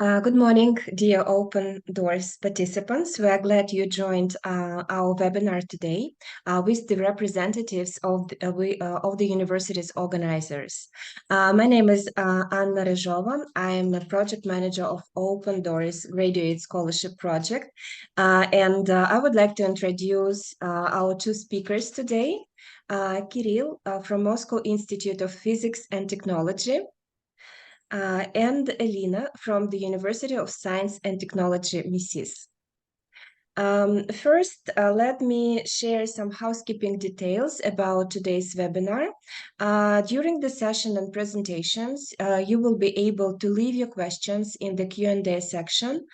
Good morning, dear Open Doors participants. We are glad you joined our webinar today with the representatives of the university's organizers. My name is Anna Rezhova. I am a project manager of Open Doors Graduate Scholarship Project. And I would like to introduce our two speakers today. Kirill from Moscow Institute of Physics and Technology, and Elena from the University of Science and Technology, MISIS. First, let me share some housekeeping details about today's webinar. During the session and presentations, you will be able to leave your questions in the Q&A section.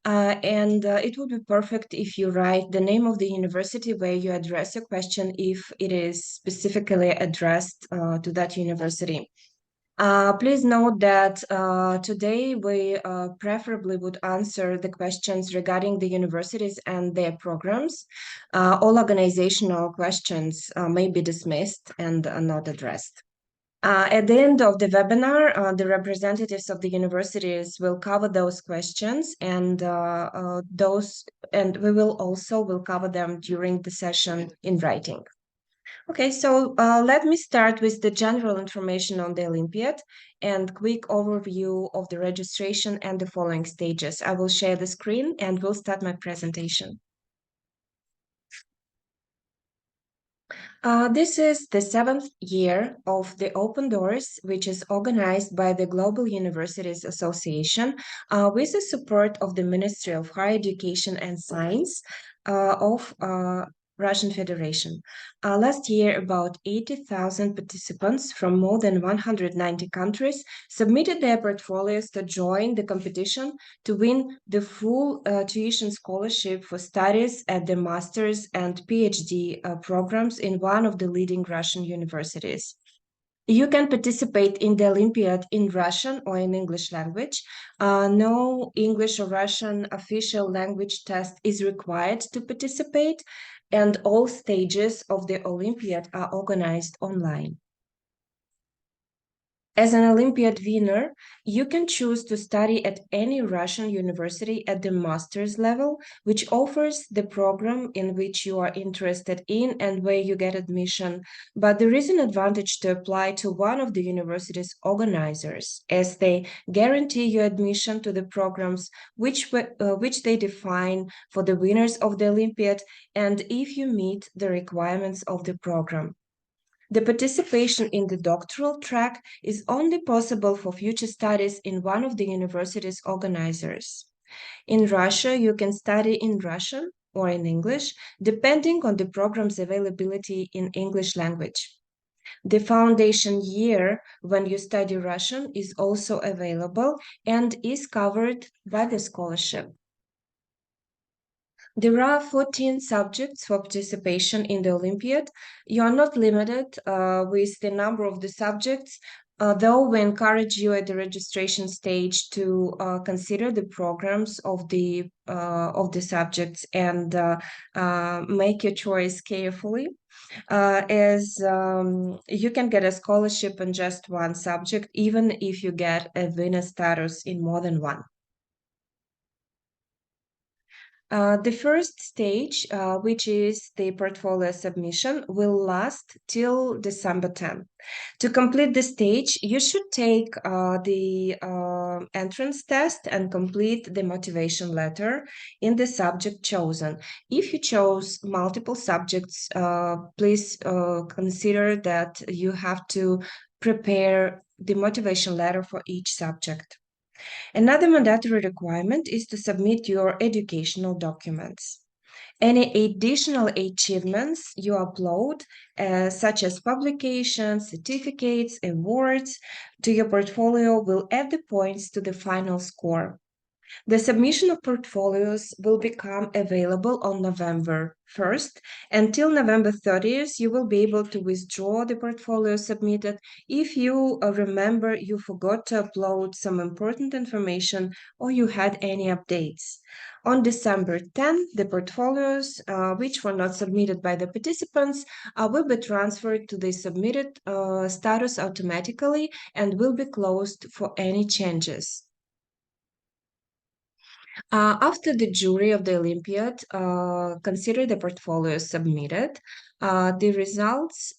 And it would be perfect if you write the name of the university where you address your question if it is specifically addressed to that university. Please note that today we preferably would answer the questions regarding the universities and their programs. All organizational questions may be dismissed and are not addressed. At the end of the webinar, the representatives of the universities will cover those questions, and we will cover them during the session in writing. Okay, so let me start with the general information on the Olympiad and quick overview of the registration and the following stages. I will share the screen and we'll start my presentation. This is the 7th year of the Open Doors, which is organized by the Global Universities Association with the support of the Ministry of Higher Education and Science of Russian Federation. Last year, about 80,000 participants from more than 190 countries submitted their portfolios to join the competition to win the full tuition scholarship for studies at the master's and PhD programs in one of the leading Russian universities. You can participate in the Olympiad in Russian or in English language. No English or Russian official language test is required to participate, and all stages of the Olympiad are organized online. As an Olympiad winner, you can choose to study at any Russian university at the master's level, which offers the program in which you are interested in and where you get admission. But there is an advantage to apply to one of the university's organizers, as they guarantee you admission to the programs which they define for the winners of the Olympiad, and if you meet the requirements of the program. The participation in the doctoral track is only possible for future studies in one of the university's organizers. In Russia, you can study in Russian or in English, depending on the program's availability in English language. The foundation year when you study Russian is also available and is covered by the scholarship. There are 14 subjects for participation in the Olympiad. You are not limited with the number of the subjects, though we encourage you at the registration stage to consider the programs of the subjects and make your choice carefully, as you can get a scholarship in just one subject, even if you get a winner status in more than one. The first stage, which is the portfolio submission, will last till December 10. To complete the stage, you should take the entrance test and complete the motivation letter in the subject chosen. If you chose multiple subjects, please consider that you have to prepare the motivation letter for each subject. Another mandatory requirement is to submit your educational documents. Any additional achievements you upload, such as publications, certificates, awards, to your portfolio will add the points to the final score. The submission of portfolios will become available on November 1st. Until November 30th, you will be able to withdraw the portfolio submitted if you remember you forgot to upload some important information or you had any updates. On December 10th, the portfolios which were not submitted by the participants will be transferred to the submitted status automatically and will be closed for any changes. After the jury of the Olympiad consider the portfolio submitted, the results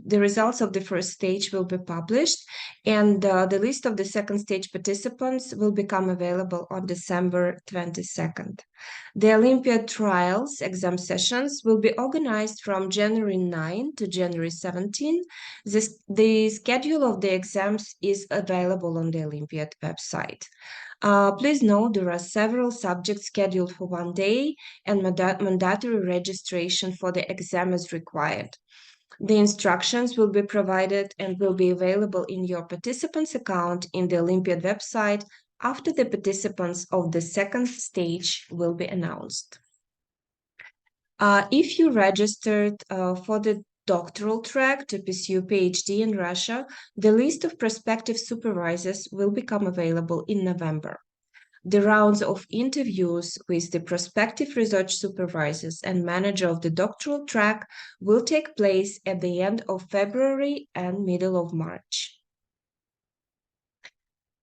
the results of the first stage will be published, and the list of the second stage participants will become available on December 22nd. The Olympiad trials exam sessions will be organized from January 9 to January 17. The schedule of the exams is available on the Olympiad website. Please note there are several subjects scheduled for one day, and mandatory registration for the exam is required. The instructions will be provided and will be available in your participants account in the Olympiad website after the participants of the second stage will be announced. If you registered for the doctoral track to pursue PhD in Russia, the list of prospective supervisors will become available in November. The rounds of interviews with the prospective research supervisors and manager of the doctoral track will take place at the end of February and middle of March.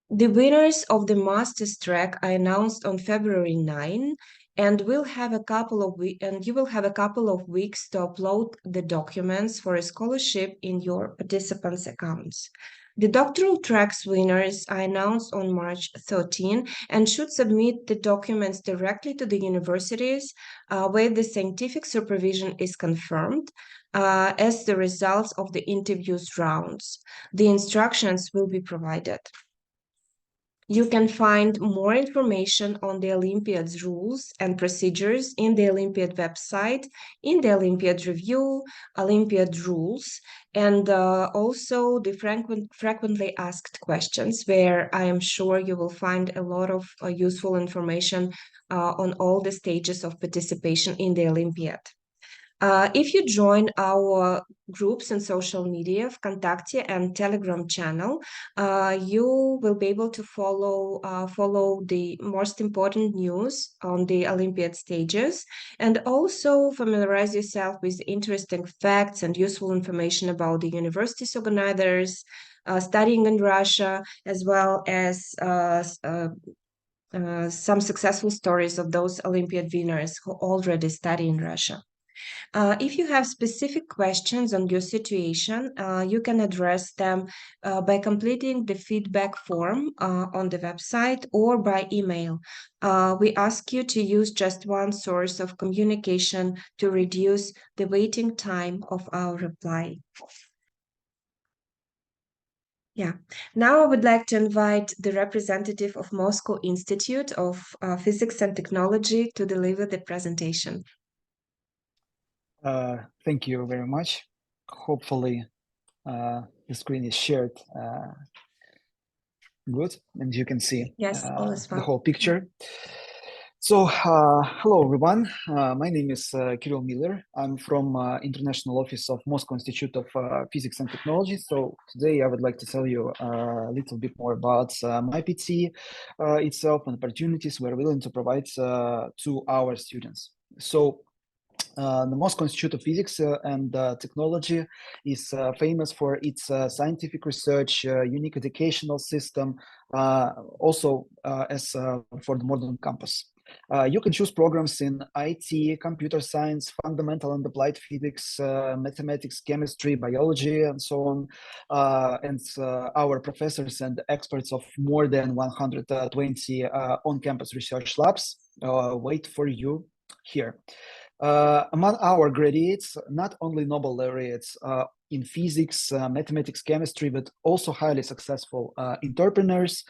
The winners of the master's track are announced on February 9, and you will have a couple of weeks to upload the documents for a scholarship in your participants' accounts. The doctoral tracks winners are announced on March 13 and should submit the documents directly to the universities where the scientific supervision is confirmed as the results of the interviews rounds. The instructions will be provided. You can find more information on the Olympiad's rules and procedures in the Olympiad website, in the Olympiad Review, Olympiad Rules, and also the frequently asked questions, where I am sure you will find a lot of useful information on all the stages of participation in the Olympiad. If you join our groups on social media, Vkontakte and Telegram channel, you will be able to follow the most important news on the Olympiad stages, and also familiarize yourself with interesting facts and useful information about the universities organizers studying in Russia, as well as some successful stories of those Olympiad winners who already study in Russia. If you have specific questions on your situation, you can address them by completing the feedback form on the website or by email. We ask you to use just one source of communication to reduce the waiting time of our reply. Yeah. Now I would like to invite the representative of Moscow Institute of Physics and Technology to deliver the presentation. Thank you very much. Hopefully, the screen is shared good, and you can see Yes, all is the well. whole picture. So, hello everyone. My name is Kirill Miller. I'm from International Office of Moscow Institute of Physics and Technology. So today I would like to tell you a little bit more about MIPT itself and opportunities we're willing to provide to our students. So the Moscow Institute of Physics and Technology is famous for its scientific research, unique educational system, also as for the modern campus. You can choose programs in IT, computer science, fundamental and applied physics, mathematics, chemistry, biology, and so on. And our professors and experts of more than 120 on-campus research labs wait for you here. Among our graduates, not only Nobel laureates in physics, mathematics, chemistry, but also highly successful entrepreneurs,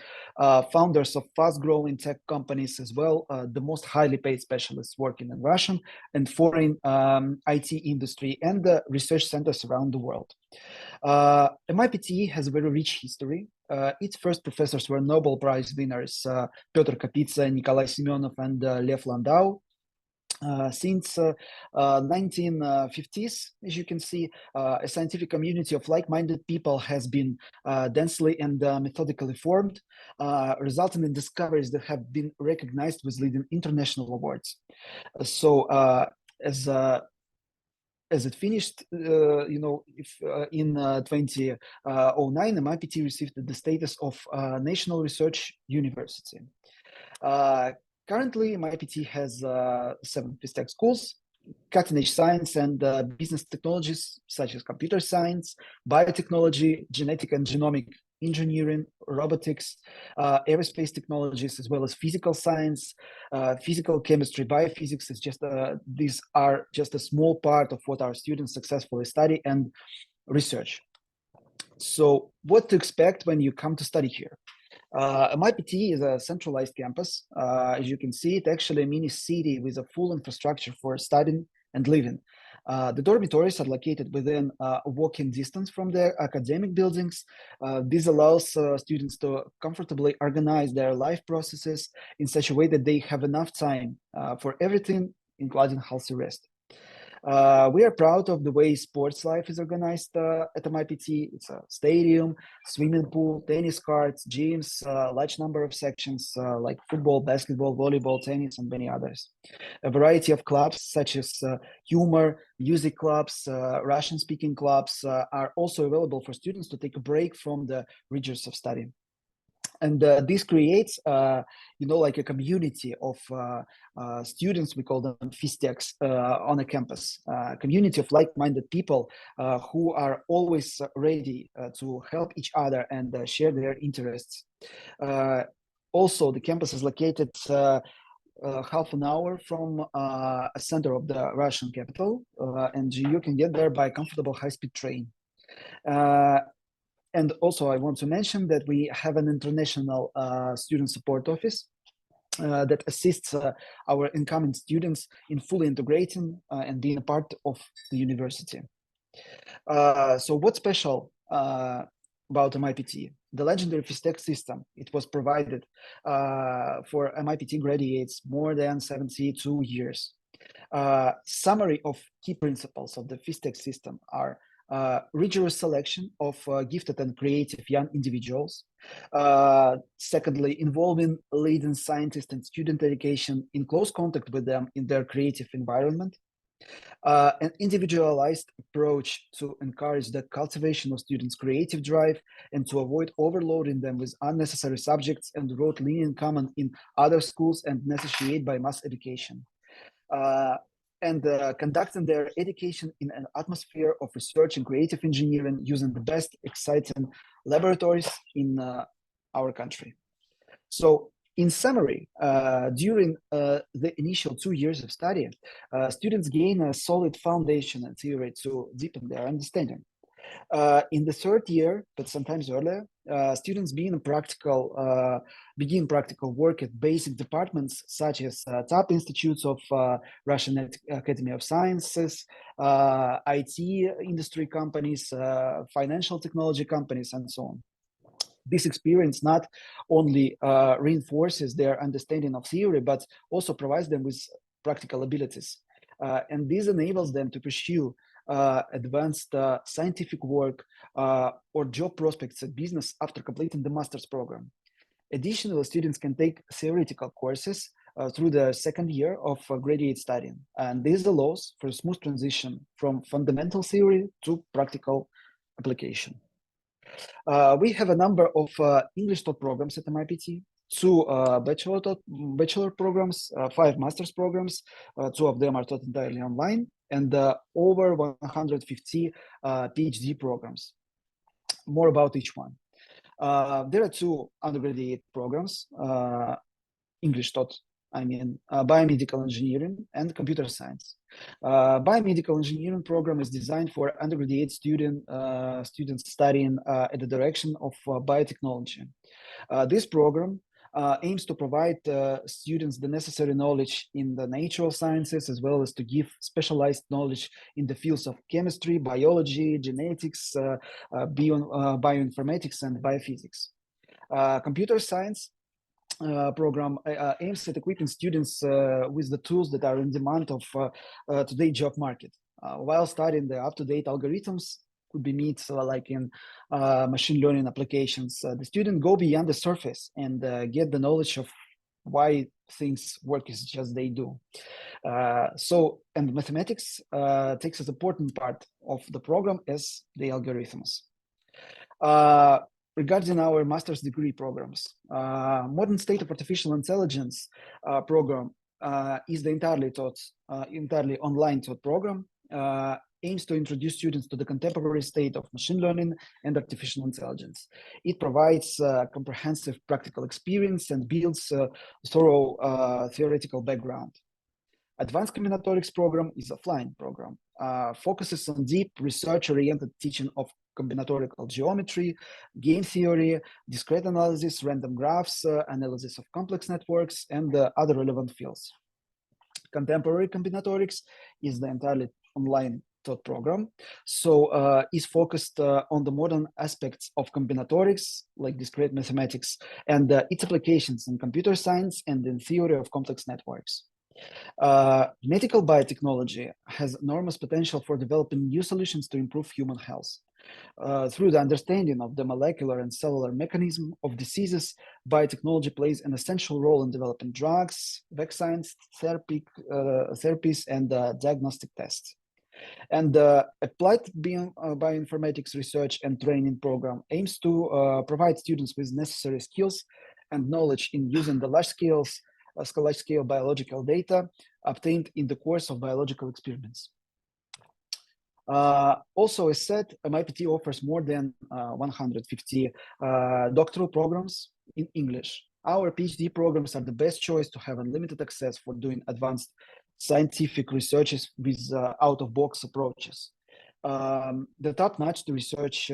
founders of fast-growing tech companies as well, the most highly paid specialists working in Russian and foreign IT industry, and research centers around the world. MIPT has a very rich history. Its first professors were Nobel Prize winners Pyotr Kapitsa, Nikolai Semyonov, and Lev Landau. Since 1950s, as you can see, a scientific community of like-minded people has been densely and methodically formed, resulting in discoveries that have been recognized with leading international awards. So as as it finished, if in 2009, MIPT received the status of National Research University. Currently, MIPT has 7 FISTEC schools, cutting-edge science and business technologies such as computer science, biotechnology, genetic and genomic engineering, robotics, aerospace technologies, as well as physical science, physical chemistry, biophysics. Is just these are just a small part of what our students successfully study and research. So, what to expect when you come to study here? MIPT is a centralized campus. As you can see, it's actually a mini city with a full infrastructure for studying and living. The dormitories are located within walking distance from the academic buildings. This allows students to comfortably organize their life processes in such a way that they have enough time for everything, including healthy rest. We are proud of the way sports life is organized at MIPT. It's a stadium, swimming pool, tennis courts, gyms, large number of sections like football, basketball, volleyball, tennis, and many others. A variety of clubs such as humor, music clubs, Russian-speaking clubs are also available for students to take a break from the rigors of study. And this creates, like a community of students. We call them FISTECs on a campus, community of like-minded people who are always ready to help each other and share their interests. Also, the campus is located half an hour from a center of the Russian capital, and you can get there by a comfortable high-speed train. And also, I want to mention that we have an international student support office that assists our incoming students in fully integrating and being a part of the university. So what's special about MIPT? The legendary FISTEC system. It was provided for MIPT graduates more than 72 years. Summary of key principles of the FISTEC system are rigorous selection of gifted and creative young individuals. Secondly, involving leading scientists and student education in close contact with them in their creative environment. An individualized approach to encourage the cultivation of students' creative drive and to avoid overloading them with unnecessary subjects and rote learning common in other schools and necessitated by mass education. And conducting their education in an atmosphere of research and creative engineering using the best exciting laboratories in our country. So in summary, during the initial 2 years of study, students gain a solid foundation and theory to deepen their understanding. In the third year, but sometimes earlier, students begin practical work at basic departments such as top institutes of Russian Academy of Sciences, IT industry companies, financial technology companies, and so on. This experience not only reinforces their understanding of theory, but also provides them with practical abilities. And this enables them to pursue advanced scientific work or job prospects at business after completing the master's program. Additionally, students can take theoretical courses through the second year of graduate studying, and this allows for a smooth transition from fundamental theory to practical application. We have a number of English taught programs at MIPT, 2 bachelor programs, 5 master's programs. 2 of them are taught entirely online, and over 150 PhD programs. More about each one. There are 2 undergraduate programs, English taught, biomedical engineering and computer science. Biomedical engineering program is designed for undergraduate students studying at the direction of biotechnology. This program aims to provide students the necessary knowledge in the natural sciences, as well as to give specialized knowledge in the fields of chemistry, biology, genetics, bioinformatics, and biophysics. Computer science program aims at equipping students with the tools that are in demand of today's job market, while studying the up-to-date algorithms could be meet like in machine learning applications. The student go beyond the surface and get the knowledge of why things work as just they do. And mathematics takes an important part of the program as the algorithms. Regarding our master's degree programs, Modern State of Artificial Intelligence program is the entirely online taught program, aims to introduce students to the contemporary state of machine learning and artificial intelligence. It provides comprehensive practical experience and builds a thorough theoretical background. Advanced Combinatorics program is offline program, focuses on deep research-oriented teaching of combinatorial geometry, game theory, discrete analysis, random graphs, analysis of complex networks, and other relevant fields. Contemporary Combinatorics is the entirely online taught program, so is focused on the modern aspects of combinatorics, like discrete mathematics, and its applications in computer science and in theory of complex networks. Medical biotechnology has enormous potential for developing new solutions to improve human health. Through the understanding of the molecular and cellular mechanism of diseases, biotechnology plays an essential role in developing drugs, vaccines, therapies, and diagnostic tests. And the Applied Bioinformatics Research and Training Program aims to provide students with necessary skills and knowledge in using the large-scale biological data obtained in the course of biological experiments. Also, as said, MIPT offers more than 150 doctoral programs in English. Our PhD programs are the best choice to have unlimited access for doing advanced scientific researches with out-of-box approaches. The top-notch research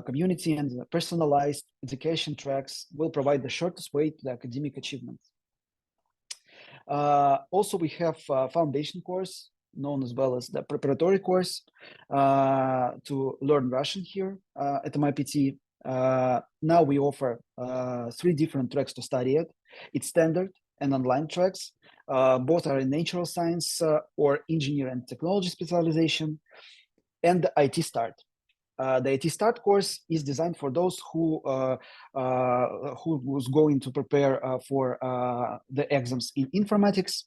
community and personalized education tracks will provide the shortest way to the academic achievement. Also, we have a foundation course, known as well as the preparatory course to learn Russian here at MIPT. Now we offer 3 different tracks to study it. It's standard and online tracks. Both are in natural science or engineer and technology specialization, and the IT Start. The IT Start course is designed for those who was going to prepare for the exams in informatics,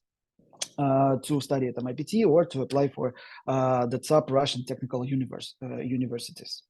to study at MIPT or to apply for the top Russian technical universities.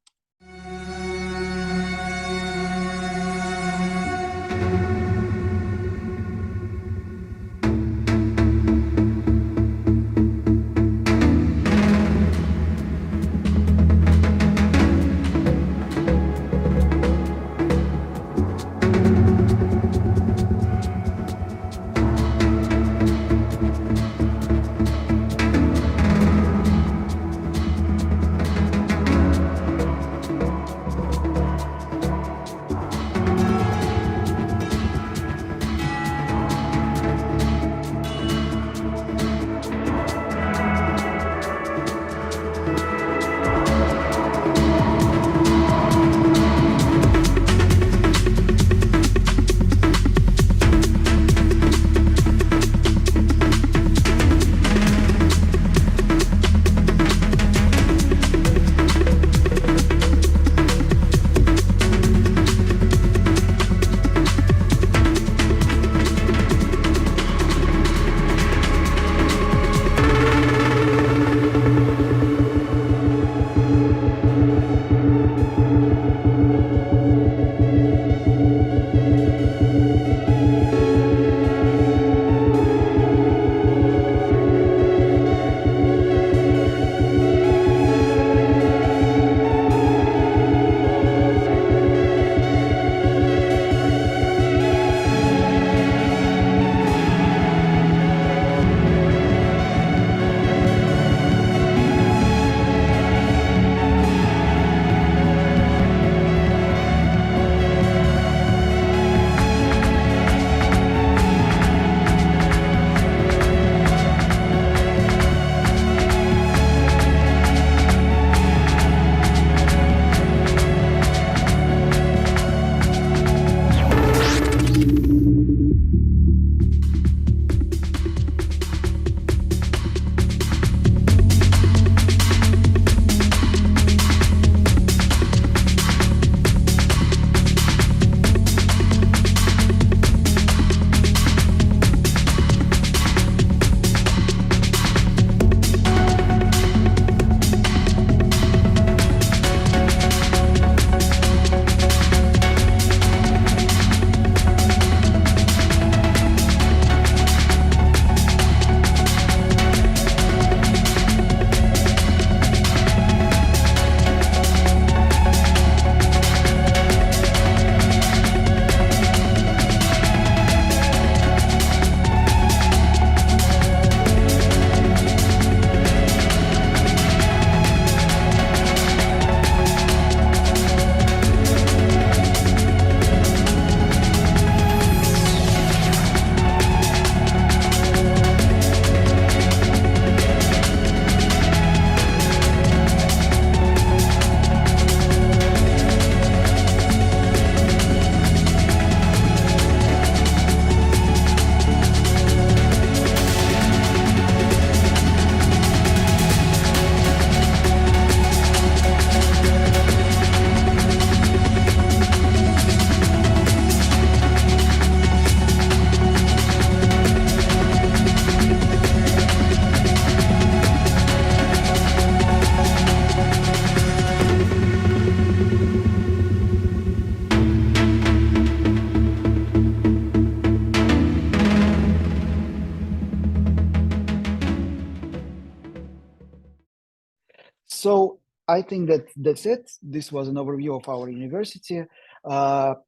So I think that that's it. This was an overview of our university.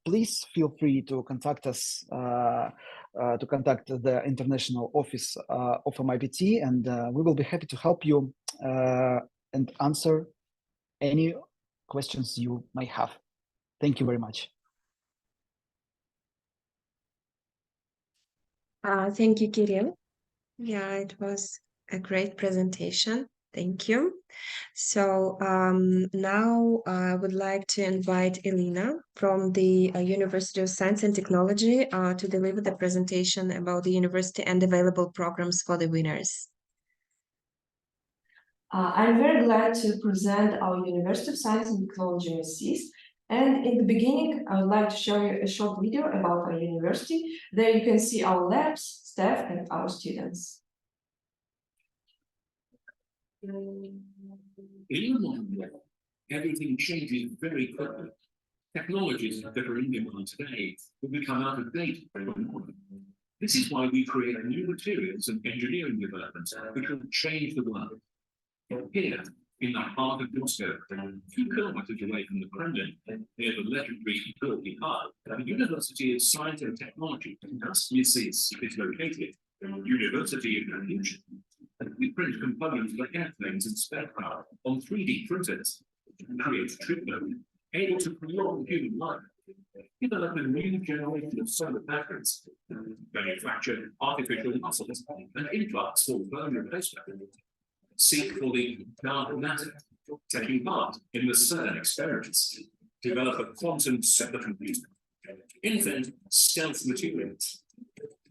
Please feel free to contact us, to contact the international office of MIPT, and we will be happy to help you and answer any questions you might have. Thank you very much. Thank you, Kirill. Yeah, it was a great presentation. Thank you. So now I would like to invite Elena from the University of Science and Technology to deliver the presentation about the university and available programs for the winners. I'm very glad to present our University of Science and Technology MISIS. And in the beginning, I would like to show you a short video about our university. There you can see our labs, staff, and our students. In the modern world, everything changes very quickly. Technologies that are in demand today will become out of date very quickly. This is why we create new materials and engineering developments which will change the world. Here, in the heart of Moscow, a few kilometers away from the Kremlin, near the legendary Olympiad, the University of Science and Technology, MISIS, is located. University of the Future. We print components like airplanes and spacecraft on 3D printers, create treatment able to prolong human life, develop a new generation of solar batteries, manufacture artificial muscles and implants for bone replacement, seek for the dark matter, taking part in the CERN experiments, develop a quantum supercomputer, invent stealth materials,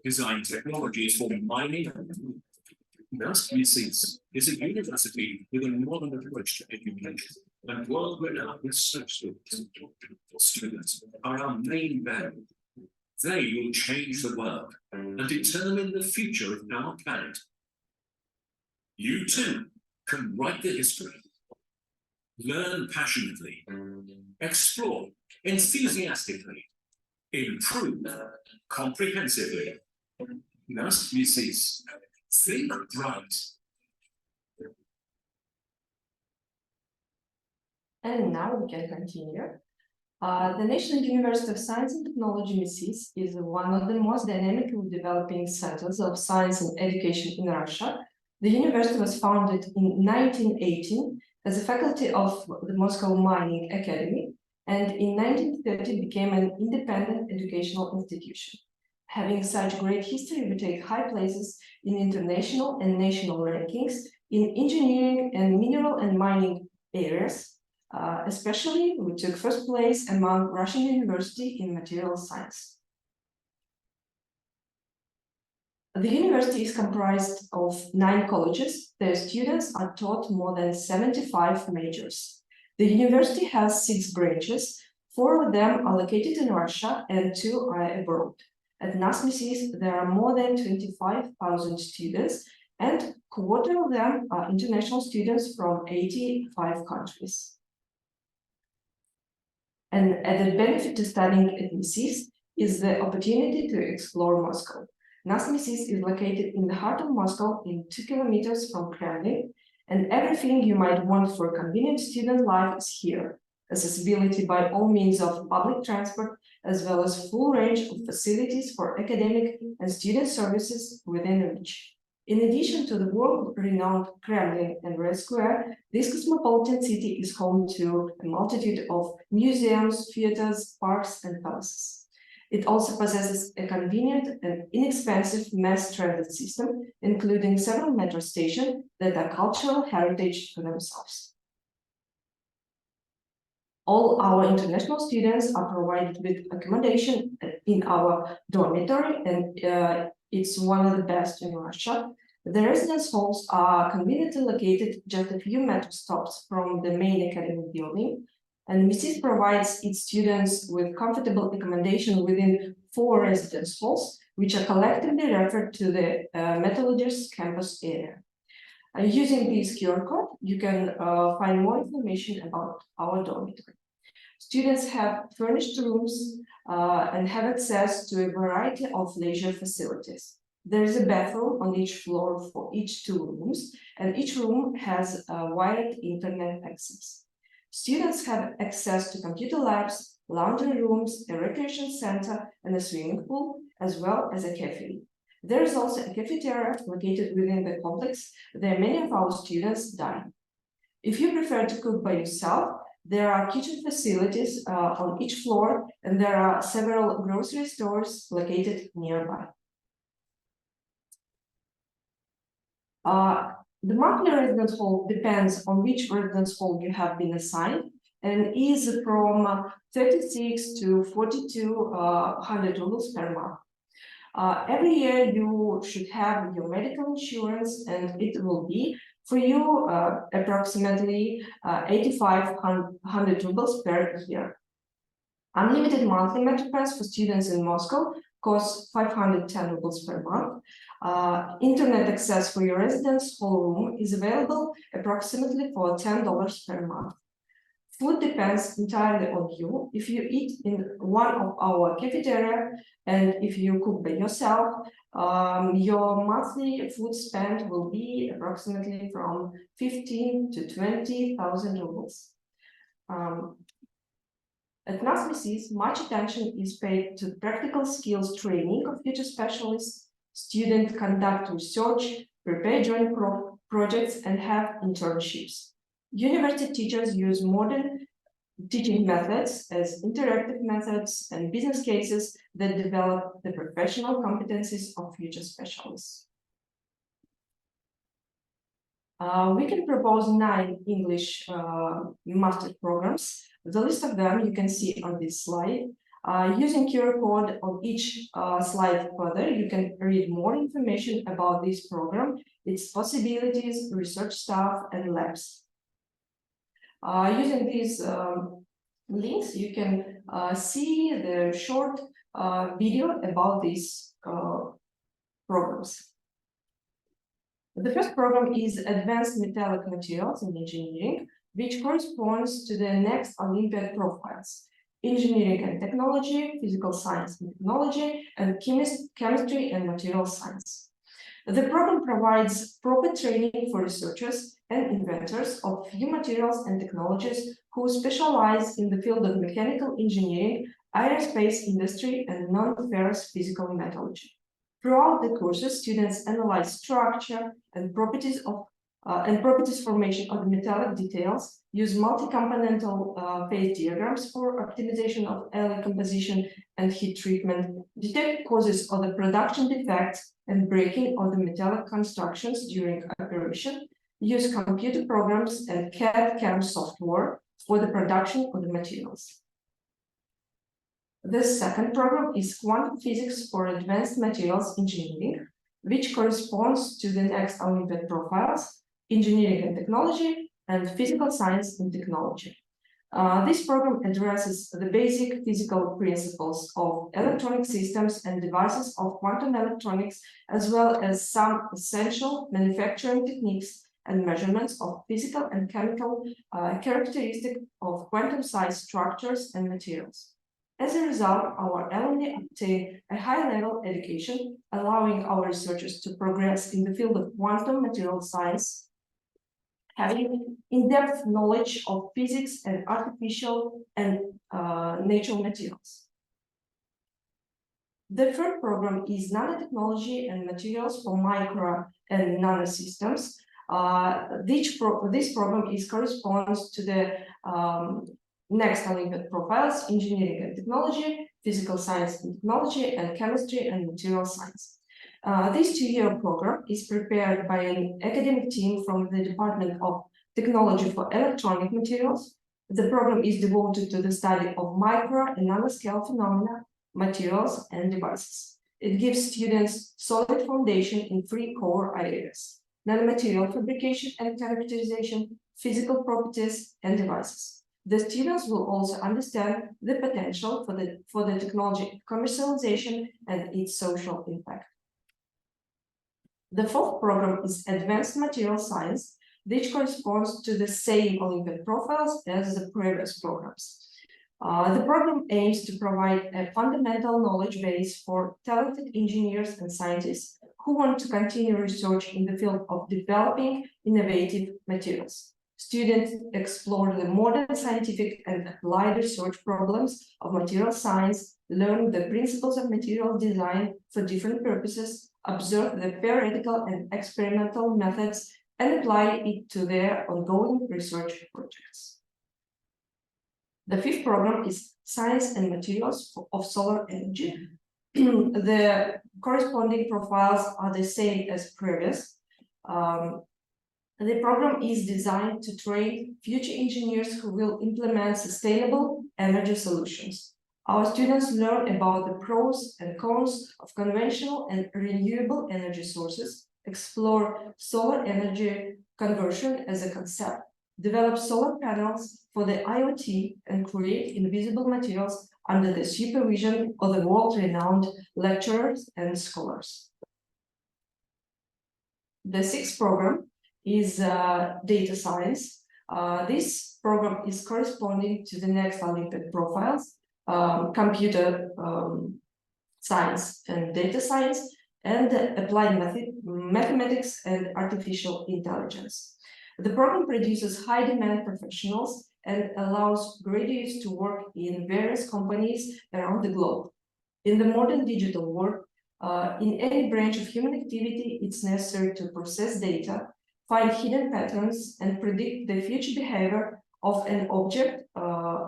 design technologies for mining. MISIS is a university with a modern approach to education and world-renowned research students. Students are our main value. They will change the world and determine the future of our planet. You too can write the history, learn passionately, explore enthusiastically, improve comprehensively. MISIS. Think right. And now we can continue. The National University of Science and Technology MISIS is one of the most dynamically developing centers of science and education in Russia. The university was founded in 1918 as a faculty of the Moscow Mining Academy, and in 1930 became an independent educational institution. Having such great history, we take high places in international and national rankings in engineering and mineral and mining areas. Especially, we took first place among Russian universities in material science. The university is comprised of 9 colleges. Their students are taught more than 75 majors. The university has 6 branches. 4 of them are located in Russia and 2 are abroad. At MISIS, there are more than 25,000 students, and a quarter of them are international students from 85 countries. An added benefit to studying at MISIS is the opportunity to explore Moscow. MISIS is located in the heart of Moscow, in 2 kilometers from Kremlin, and everything you might want for a convenient student life is here. Accessibility by all means of public transport, as well as full range of facilities for academic and student services within reach. In addition to the world-renowned Kremlin and Red Square, this cosmopolitan city is home to a multitude of museums, theaters, parks, and palaces. It also possesses a convenient and inexpensive mass transit system, including several metro stations that are cultural heritage to themselves. All our international students are provided with accommodation in our dormitory, and it's one of the best in Russia. The residence halls are conveniently located just a few metro stops from the main academic building, and MISIS provides its students with comfortable accommodation within 4 residence halls, which are collectively referred to the Metallurgist campus area. Using this QR code, you can find more information about our dormitory. Students have furnished rooms and have access to a variety of leisure facilities. There is a bathroom on each floor for each 2 rooms, and each room has wired internet access. Students have access to computer labs, laundry rooms, a recreation center, and a swimming pool, as well as a cafe. There is also a cafeteria located within the complex where many of our students dine. If you prefer to cook by yourself, there are kitchen facilities on each floor, and there are several grocery stores located nearby. The monthly residence hall depends on which residence hall you have been assigned, and is from 36 to 4,200 rubles per month. Every year you should have your medical insurance, and it will be for you approximately 8,500 rubles per year. Unlimited monthly MetaPass for students in Moscow costs 510 rubles per month. Internet access for your residence hall room is available approximately for $10 per month. Food depends entirely on you. If you eat in one of our cafeteria and if you cook by yourself, your monthly food spend will be approximately from 15 to 20,000 rubles. At MISIS, much attention is paid to practical skills training of future specialists. Students conduct research, prepare joint projects, and have internships. University teachers use modern teaching methods as interactive methods and business cases that develop the professional competencies of future specialists. We can propose 9 English master programs. The list of them you can see on this slide. Using QR code on each slide further, you can read more information about this program, its possibilities, research staff, and labs. Using these links, you can see the short video about these programs. The first program is Advanced Metallic Materials in Engineering, which corresponds to the next Olympiad profiles: Engineering and Technology, Physical Science and Technology, and Chemistry and Material Science. The program provides proper training for researchers and inventors of few materials and technologies who specialize in the field of mechanical engineering, aerospace industry, and non-ferrous physical metallurgy. Throughout the courses, students analyze structure and properties formation of the metallic details, use multi-componental phase diagrams for optimization of alloy composition and heat treatment, detect causes of the production defects and breaking of the metallic constructions during operation, use computer programs and CAD/CAM software for the production of the materials. The second program is Quantum Physics for Advanced Materials Engineering, which corresponds to the next Olympiad profiles: Engineering and Technology, and Physical Science and Technology. This program addresses the basic physical principles of electronic systems and devices of quantum electronics, as well as some essential manufacturing techniques and measurements of physical and chemical characteristics of quantum-sized structures and materials. As a result, our alumni obtain a high-level education, allowing our researchers to progress in the field of quantum material science, having in-depth knowledge of physics and artificial and natural materials. The third program is Nanotechnology and Materials for Micro and Nanosystems. This program corresponds to the next Olympiad profiles: Engineering and Technology, Physical Science and Technology, and Chemistry and Material Science. This 2-year program is prepared by an academic team from the Department of Technology for Electronic Materials. The program is devoted to the study of micro and nanoscale phenomena, materials, and devices. It gives students solid foundation in 3 core areas: nanomaterial fabrication and characterization, physical properties, and devices. The students will also understand the potential for the technology commercialization and its social impact. The fourth program is Advanced Material Science, which corresponds to the same Olympiad profiles as the previous programs. The program aims to provide a fundamental knowledge base for talented engineers and scientists who want to continue research in the field of developing innovative materials. Students explore the modern scientific and applied research problems of material science, learn the principles of material design for different purposes, observe the theoretical and experimental methods, and apply it to their ongoing research projects. The fifth program is Science and Materials of Solar Energy. The corresponding profiles are the same as previous. The program is designed to train future engineers who will implement sustainable energy solutions. Our students learn about the pros and cons of conventional and renewable energy sources, explore solar energy conversion as a concept, develop solar panels for the IoT, and create invisible materials under the supervision of the world-renowned lecturers and scholars. The sixth program is data science. This program is corresponding to the next Olympiad profiles, computer science and data science, and applied mathematics and artificial intelligence. The program produces high-demand professionals and allows graduates to work in various companies around the globe. In the modern digital world, in any branch of human activity, it's necessary to process data, find hidden patterns, and predict the future behavior of an object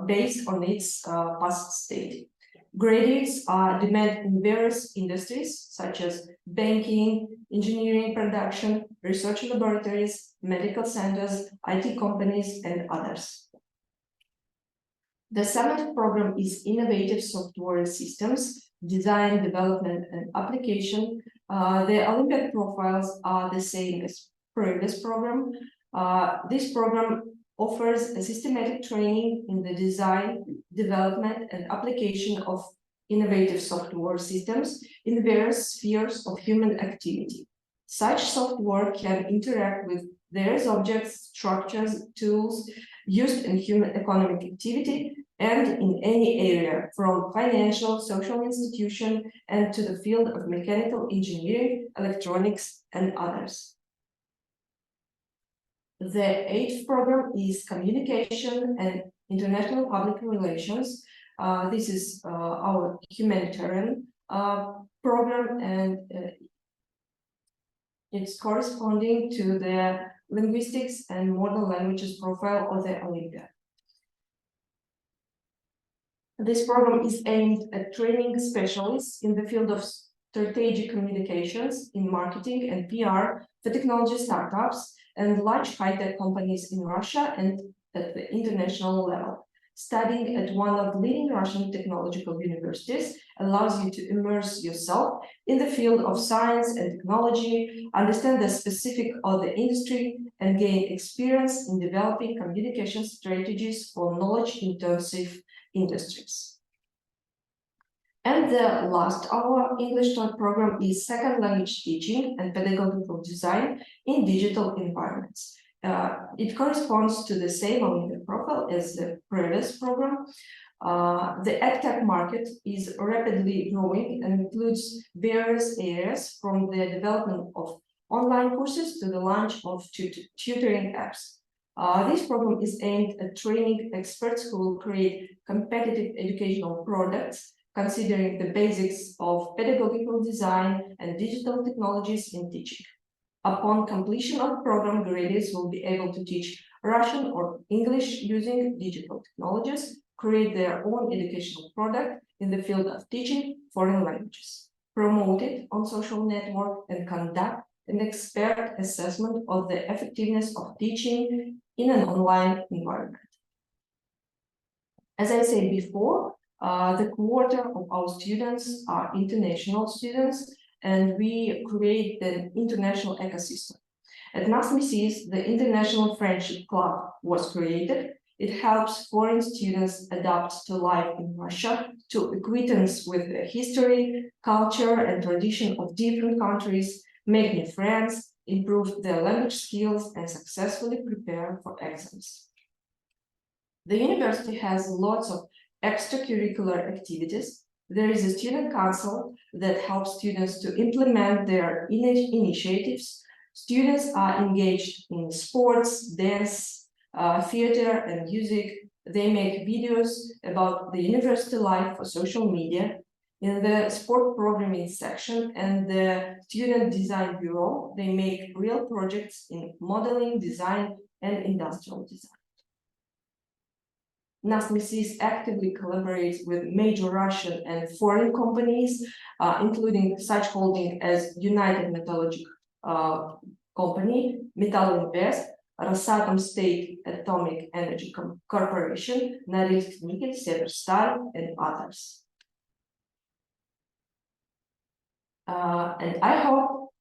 based on its past state. Graduates are demanded in various industries such as banking, engineering, production, research laboratories, medical centers, IT companies, and others. The seventh program is Innovative Software Systems, Design, Development, and Application. The Olympiad profiles are the same as previous program. This program offers a systematic training in the design, development, and application of innovative software systems in various spheres of human activity. Such software can interact with various objects, structures, tools used in human economic activity and in any area, from financial, social institution, and to the field of mechanical engineering, electronics, and others. The eighth program is Communication and International Public Relations. This is our humanitarian program, and it's corresponding to the linguistics and modern languages profile of the Olympiad. This program is aimed at training specialists in the field of strategic communications, in marketing and PR for technology startups and large high-tech companies in Russia and at the international level. Studying at one of the leading Russian technological universities allows you to immerse yourself in the field of science and technology, understand the specific of the industry, and gain experience in developing communication strategies for knowledge-intensive industries. And the last, our English Talk program is Second Language Teaching and Pedagogical Design in Digital Environments. It corresponds to the same Olympiad profile as the previous program. The EdTech market is rapidly growing and includes various areas, from the development of online courses to the launch of tutoring apps. This program is aimed at training experts who will create competitive educational products, considering the basics of pedagogical design and digital technologies in teaching. Upon completion of the program, graduates will be able to teach Russian or English using digital technologies, create their own educational product in the field of teaching foreign languages, promote it on social network, and conduct an expert assessment of the effectiveness of teaching in an online environment. As I said before, the quarter of our students are international students, and we create the international ecosystem. At MIPT, the International Friendship Club was created. It helps foreign students adapt to life in Russia, to acquaintance with the history, culture, and tradition of different countries, make new friends, improve their language skills, and successfully prepare for exams. The university has lots of extracurricular activities. There is a student council that helps students to implement their initiatives. Students are engaged in sports, dance, theater, and music. They make videos about the university life for social media. In the sport programming section and the student design bureau, they make real projects in modeling, design, and industrial design. MISIS actively collaborates with major Russian and foreign companies, including such holding as United Metallurgic Company, Metal Invest, Rosatom State Atomic Energy Corporation, Norilsk Nickel, Severstal, and others. And I hope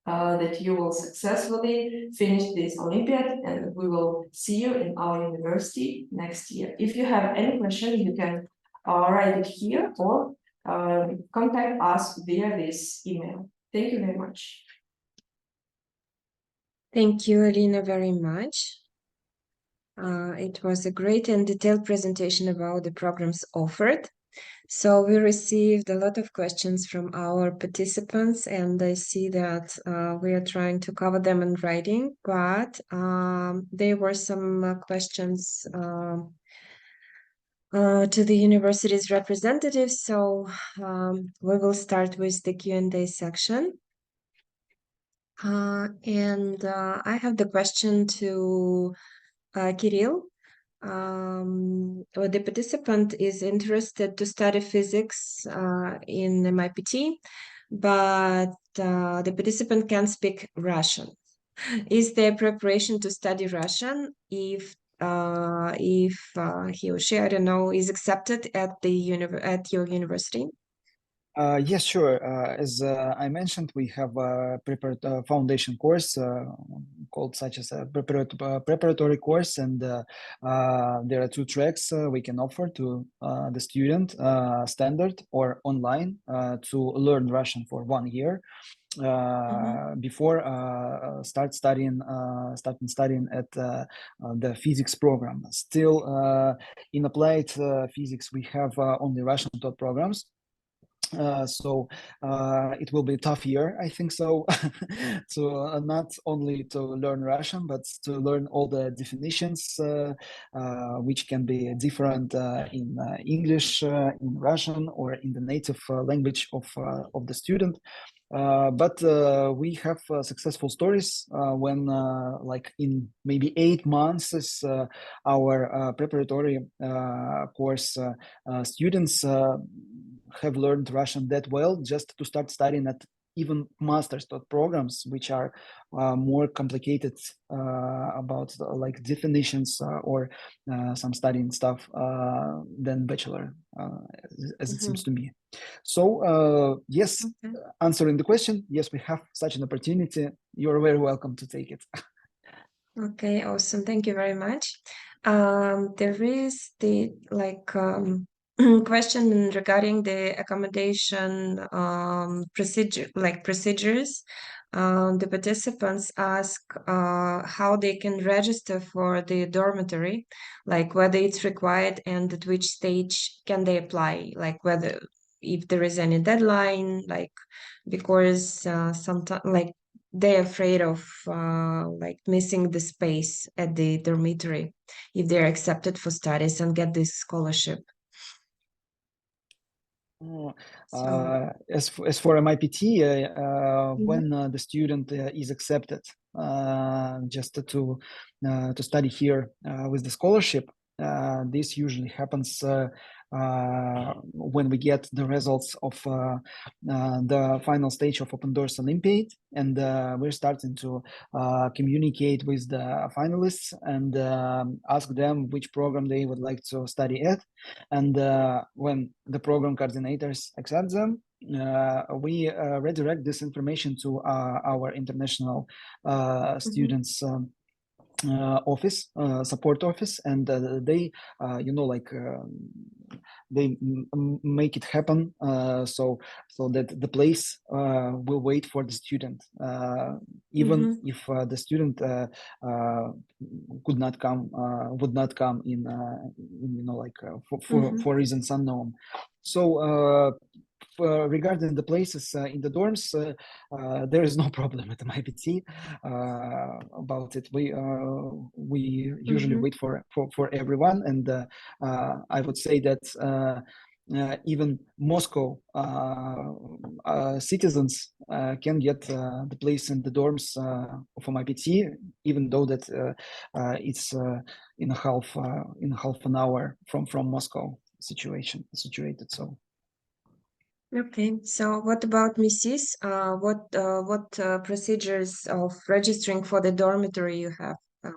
that you will successfully finish this Olympiad, and we will see you in our university next year. If you have any question, you can write it here or contact us via this email. Thank you very much. Thank you, Alina, very much. It was a great and detailed presentation about the programs offered. So we received a lot of questions from our participants, and I see that we are trying to cover them in writing, but there were some questions to the university's representatives. So we will start with the Q&A section. And I have the question to Kirill. The participant is interested to study physics in MIPT, but the participant can speak Russian. Is there preparation to study Russian if he or she, I don't know, is accepted at your university? Yes, sure. As I mentioned, we have a prepared foundation course called such as a preparatory course, and there are two tracks we can offer to the student: standard or online, to learn Russian for 1 year before starting studying at the physics program. Still, in applied physics, we have only Russian taught programs. So it will be a tough year, I think so, to not only to learn Russian, but to learn all the definitions, which can be different in English, in Russian, or in the native language of the student. But we have successful stories when, like in maybe 8 months, our preparatory course students have learned Russian that well, just to start studying at even master's taught programs, which are more complicated about like definitions or some studying stuff than bachelor, as it seems to me. So yes, answering the question, yes, we have such an opportunity. You're very welcome to take it. Okay, awesome. Thank you very much. There is the question regarding the accommodation procedures. The participants ask how they can register for the dormitory, like whether it's required and at which stage can they apply, like whether if there is any deadline, like because sometimes like they're afraid of like missing the space at the dormitory if they're accepted for studies and get this scholarship. As for MIPT, when the student is accepted just to study here with the scholarship, this usually happens when we get the results of the final stage of Open Doors Olympiad, and we're starting to communicate with the finalists and ask them which program they would like to study at. And when the program coordinators accept them, we redirect this information to our international students office, support office, and they make it happen so that the place will wait for the student, even if the student would not come in, like for reasons unknown. So regarding the places in the dorms, there is no problem at MIPT about it. We usually wait for everyone, and I would say that even Moscow citizens can get the place in the dorms of MIPT, even though that it's in a half an hour from Moscow situated. So. Okay, so what about MISIS? What procedures of registering for the dormitory you have I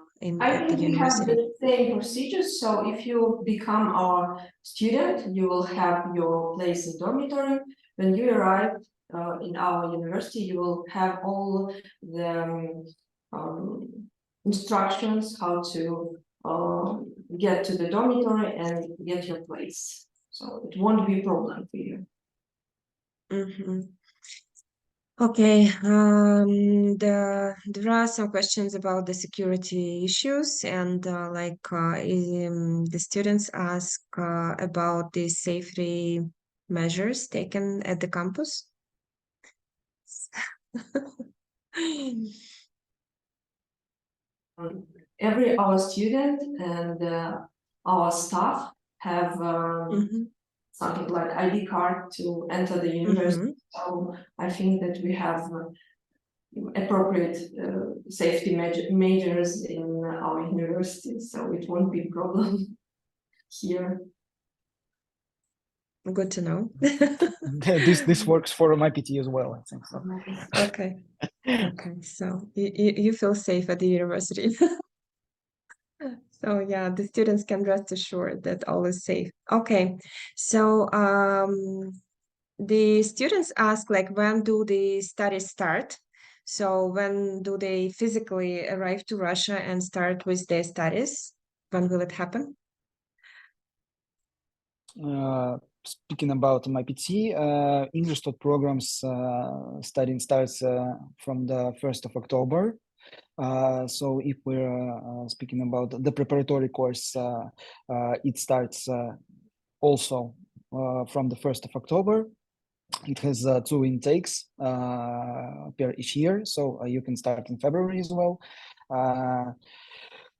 at the think we have university? the same procedures. So if you become our student, you will have your place in dormitory. When you arrive in our university, you will have all the instructions how to get to the dormitory and get your place. So it won't be a problem for you. Okay, there are some questions about the security issues, and the students ask about the safety measures taken at the campus. Every our student and our staff have something like ID card to enter the university. So I think that we have appropriate safety measures in our university, so it won't be a problem here. Good to know. This works for MIPT as well, I think so. Okay. Okay, so you feel safe at the university. So yeah, the students can rest assured that all is safe. Okay, so the students ask like when do the studies start? So when do they physically arrive to Russia and start with their studies? When will it happen? Speaking about MIPT, English taught programs studying starts from the 1st of October. So if we're speaking about the preparatory course, it starts also from the 1st of October. It has 2 intakes per each year, so you can start in February as well.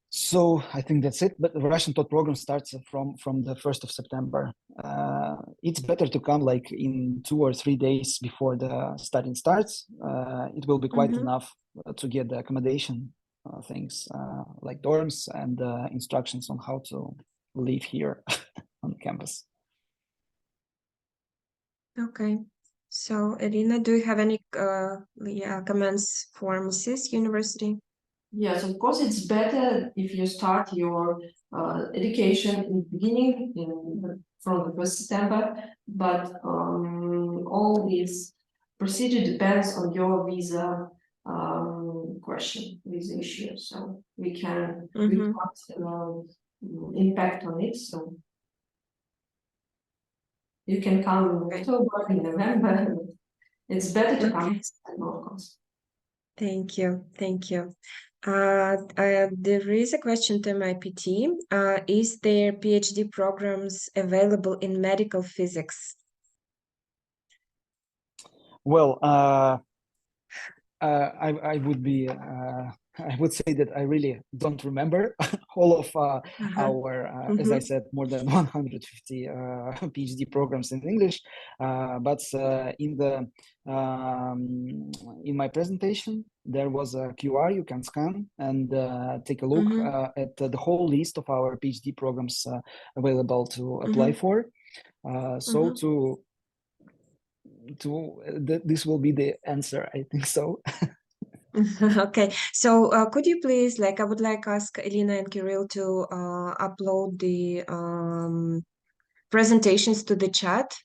So I think that's it. But the Russian taught program starts from the 1st of September. It's better to come like in 2 or 3 days before the studying starts. It will be quite enough to get the accommodation things like dorms and instructions on how to live here on campus. Okay. So Irina, do you have any comments for MISIS University? Yes, of course, it's better if you start your education in the beginning from the 1st September, but all this procedure depends on your visa visa issue. So we can't impact on it. So you can come in October, in November. It's better to come in August. Thank you. Thank you. There is a question to MIPT. Is there PhD programs available in medical physics? Well, I would be I would say that I really don't remember all of our, as I said, more than 150 PhD programs in English. But in my presentation, there was a QR you can scan and take a look at the whole list of our PhD programs available to apply for. So this will be the answer, I think so. Okay, so could you please, I would like ask Elena and Kirill to upload the presentations to the chat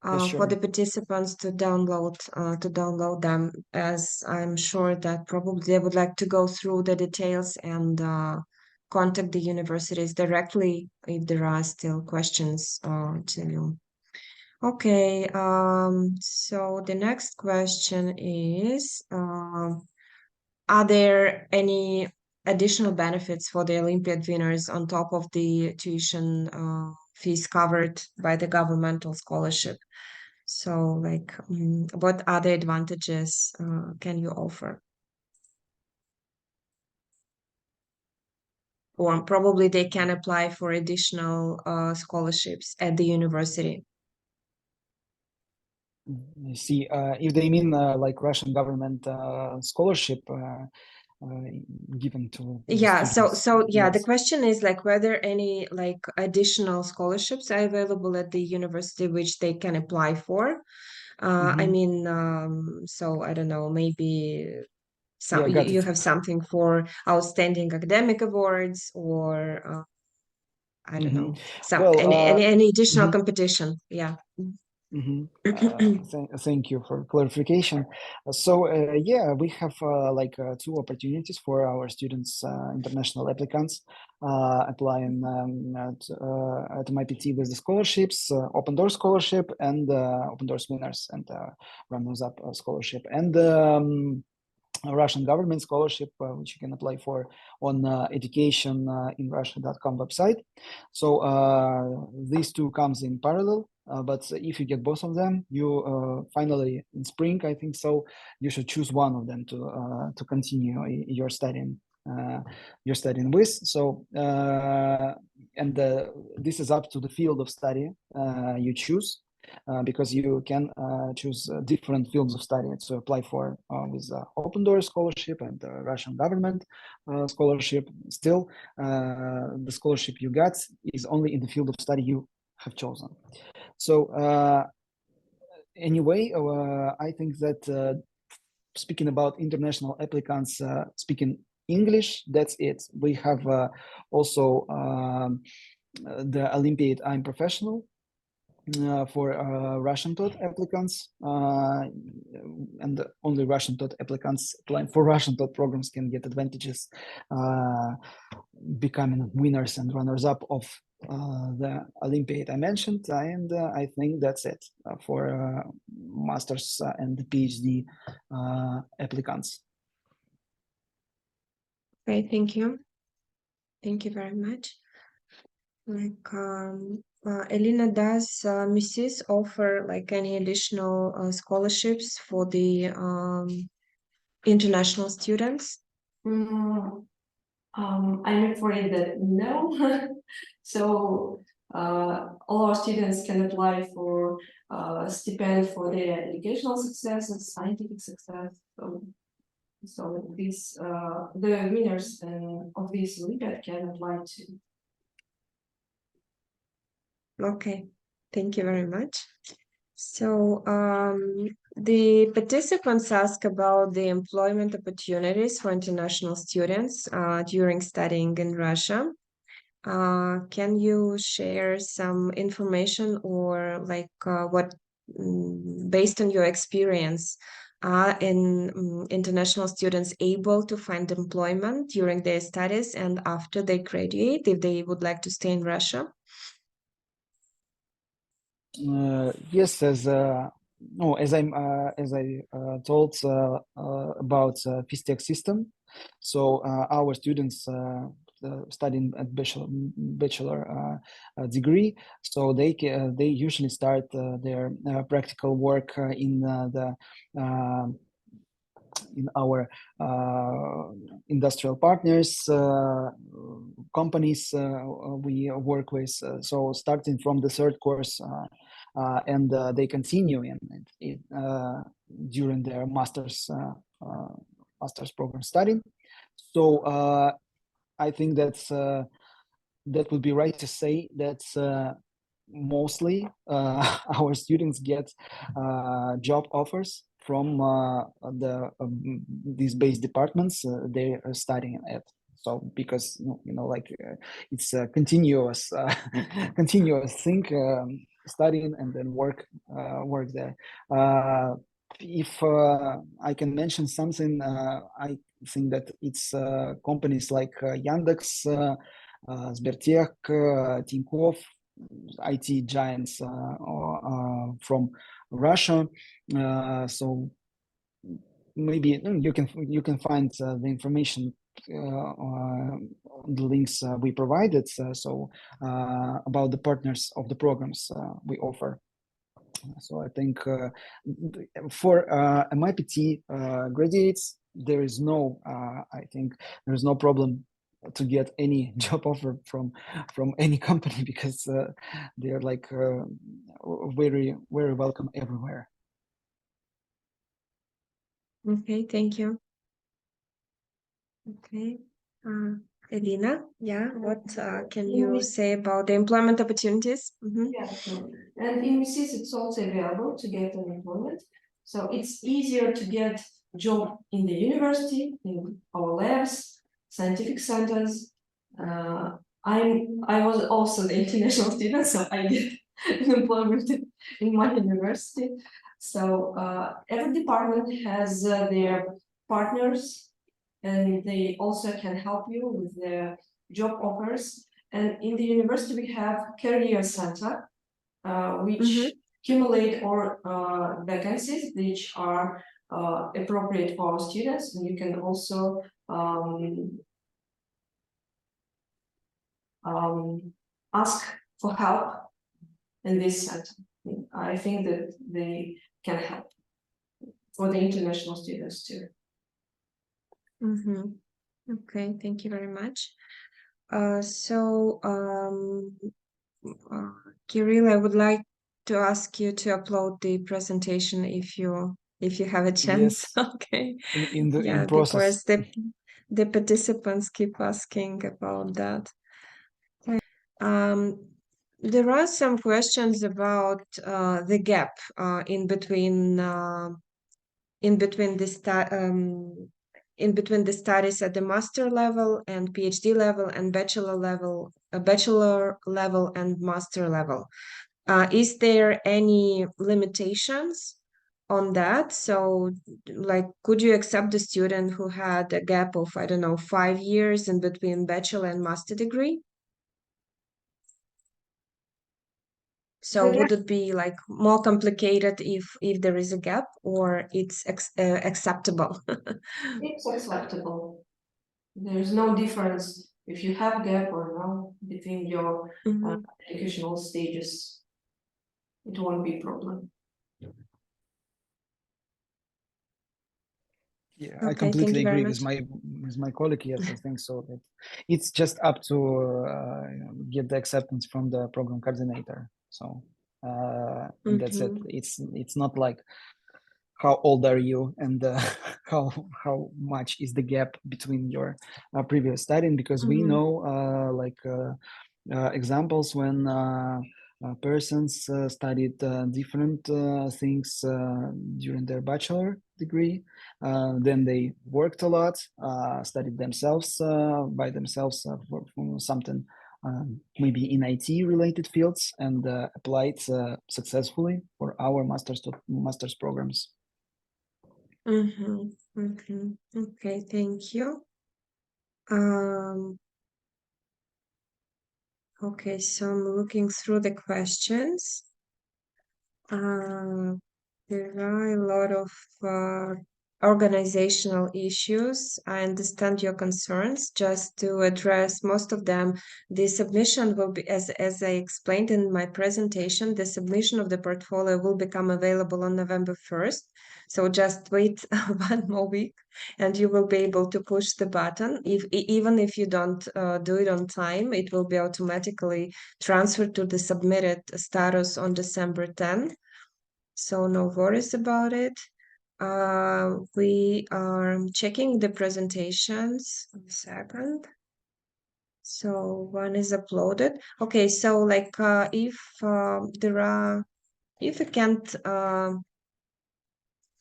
for the participants to download them, as I'm sure that probably they would like to go through the details and contact the universities directly if there are still questions to you. Okay, so the next question is, are there any additional benefits for the Olympiad winners on top of the tuition fees covered by the governmental scholarship? So, like, what other advantages can you offer? Or probably they can apply for additional scholarships at the university. I see. If they mean like Russian government scholarship given to the Yeah, students, yeah, the yes. question is like whether any like additional scholarships are available at the university which they can apply for. I mean, so I don't know, maybe Yeah, you, got you it. have something for outstanding academic awards, or I don't know, some Well, any additional mhm. competition. Yeah. Thank you for clarification. Yeah, we have two opportunities for our students, international applicants, applying at MIPT with the scholarships, open door scholarship, and open doors winners and runners up scholarship, and a Russian government scholarship, which you can apply for on education in Russia.com website. So these two comes in parallel. But if you get both of them, you finally in spring, I think so, you should choose one of them to continue your studying. You're studying with. So this is up to the field of study you choose. Because you can choose different fields of study to apply for with open door scholarship and Russian government scholarship. Still, the scholarship you got is only in the field of study you have chosen. So anyway, I think that speaking about international applicants speaking English, that's it. We have also the Olympiad I'm Professional for Russian taught applicants, and only Russian taught applicants applying for Russian taught programs can get advantages, becoming winners and runners up of the Olympiad I mentioned. And I think that's it for masters and PhD applicants. Okay, thank you. Thank you very much. Like, Elena, does MISIS offer like any additional scholarships for the international students? I'm afraid that no. So all our students can apply for stipend for their educational success and scientific success. So these the winners of this Olympiad can apply to. Okay, thank you very much. So the participants ask about the employment opportunities for international students during studying in Russia. Can you share some information or like what, based on your experience, are international students able to find employment during their studies and after they graduate if they would like to stay in Russia? Yes, as I told about FISTEC system. So our students studying at bachelor degree, so they usually start their practical work in our industrial partners, companies we work with. So starting from the third course, and they continue in during their master's program studying. So I think that would be right to say that mostly our students get job offers from these base departments they are studying at. So because like it's a continuous continuous thing, studying and then work there. if I can mention something, I think that it's companies like Yandex, Sbertech, Tinkoff, IT giants from Russia. So maybe you can find the information on the links we provided. So about the partners of the programs we offer. So I think for MIPT graduates, there is no, I think there is no problem to get any job offer from any company, because they're like very welcome everywhere. Okay, thank you. Okay. Elena, yeah, what can you say about the employment opportunities? Yeah, sure. And in MISIS, it's also available to get an employment. So it's easier to get job in the university, in our labs, scientific centers. I was also the international student, so I get an employment in my university. So every department has their partners, and they also can help you with their job offers. And in the university, we have career center, which accumulate all vacancies which are appropriate for our students. And you can also ask for help in this center. I think that they can help for the international students too. Okay, thank you very much. Kirill, I would like to ask you to upload the presentation if you have a chance. Yes. Okay. In the Yeah, process. because the participants keep asking about that. There are some questions about the gap in between the studies at the master level and PhD level and bachelor level and master level. Is there any limitations on that? So, like, could you accept the student who had a gap of, I don't know, 5 years in between bachelor and master degree? So would it be like more complicated if there is a gap, or it's acceptable? It's acceptable. There's no difference if you have gap or no between your educational stages. It won't be a problem. Yeah, Okay, I completely agree much. with my colleague. Yes, I think so. That it's just up to get the acceptance from the program coordinator. So and that's it. It's not like how old are you and how much is the gap between your previous studying, because we know examples when persons studied different things during their bachelor degree, then they worked a lot, studied themselves by themselves for something maybe in IT related fields, and applied successfully for our master's programs. Okay, thank you. Okay, so I'm looking through the questions. There are a lot of organizational issues. I understand your concerns. Just to address most of them, the submission will be, as I explained in my presentation, the submission of the portfolio will become available on November 1st. So just wait 1 more week, and you will be able to push the button. Even if you don't do it on time, it will be automatically transferred to the submitted status on December 10th. So no worries about it. We are checking the presentations. 1 second. So one is uploaded. Okay, so like if you can't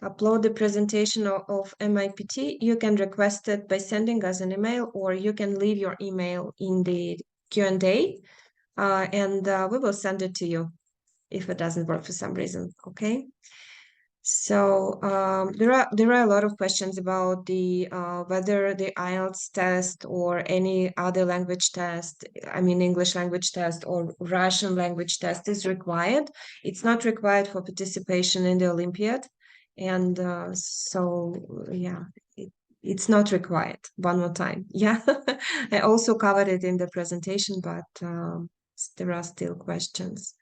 upload the presentation of MIPT, you can request it by sending us an email, or you can leave your email in the Q&A, and we will send it to you if it doesn't work for some reason. Okay. So there are a lot of questions about the whether the IELTS test or any other language test, I mean English language test or Russian language test is required. It's not required for participation in the Olympiad, and so yeah, it's not required. One more time, yeah. I also covered it in the presentation, but there are still questions.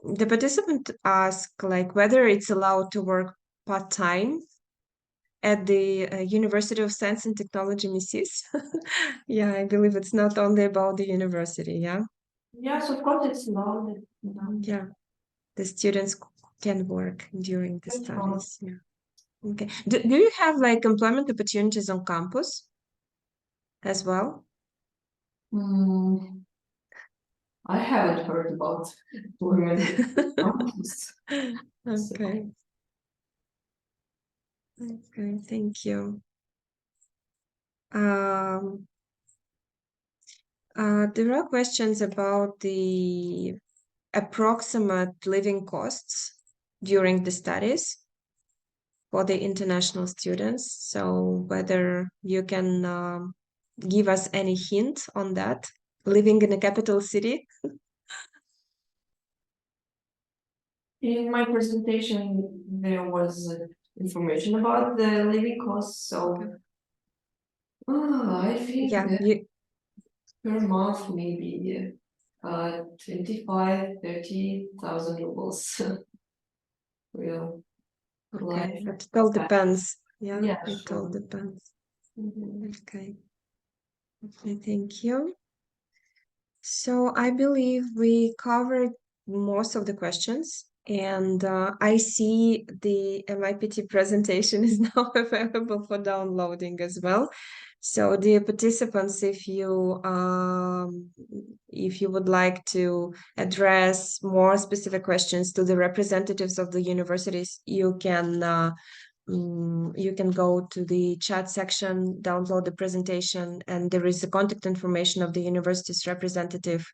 The participant asked like whether it's allowed to work part-time at the University of Science and Technology, MISIS. Yeah, I believe it's not only about the university, yeah? Yes, of course, it's allowed. Yeah, the students can work during the Of course. studies, yeah. Okay. Do you have like employment opportunities on campus as well? I haven't heard about women campus. Okay. Okay, thank you. There are questions about the approximate living costs during the studies for the international students. So whether you can give us any hint on that, living in a capital city? In my presentation, there was information about the living costs, so I think Yeah, that per month maybe 25,000-30,000 rubles. Real okay, life. but it all depends. Yeah, Yeah, it all sure. depends. Mhm. Okay. Okay, thank you. So I believe we covered most of the questions, and I see the MIPT presentation is now available for downloading as well. So dear participants, if you would like to address more specific questions to the representatives of the universities, you can go to the chat section, download the presentation, and there is the contact information of the university's representative,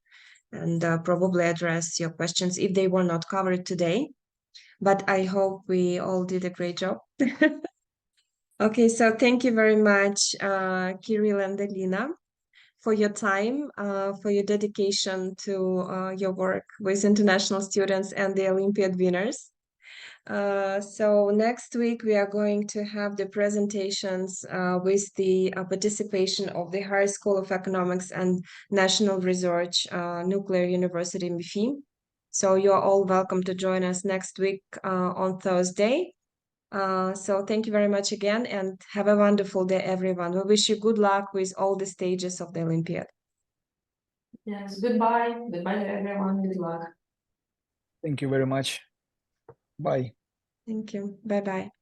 and probably address your questions if they were not covered today. But I hope we all did a great job. Okay, so thank you very much, Kirill and Elina, for your time, for your dedication to your work with international students and the Olympiad winners. So next week we are going to have the presentations with the participation of the Higher School of Economics and National Research Nuclear University MIFI. So you're all welcome to join us next week on Thursday. So thank you very much again, and have a wonderful day, everyone. We wish you good luck with all the stages of the Olympiad. Yes, goodbye. Goodbye to everyone. Good luck. Thank you very much. Bye. Thank you. Bye-bye.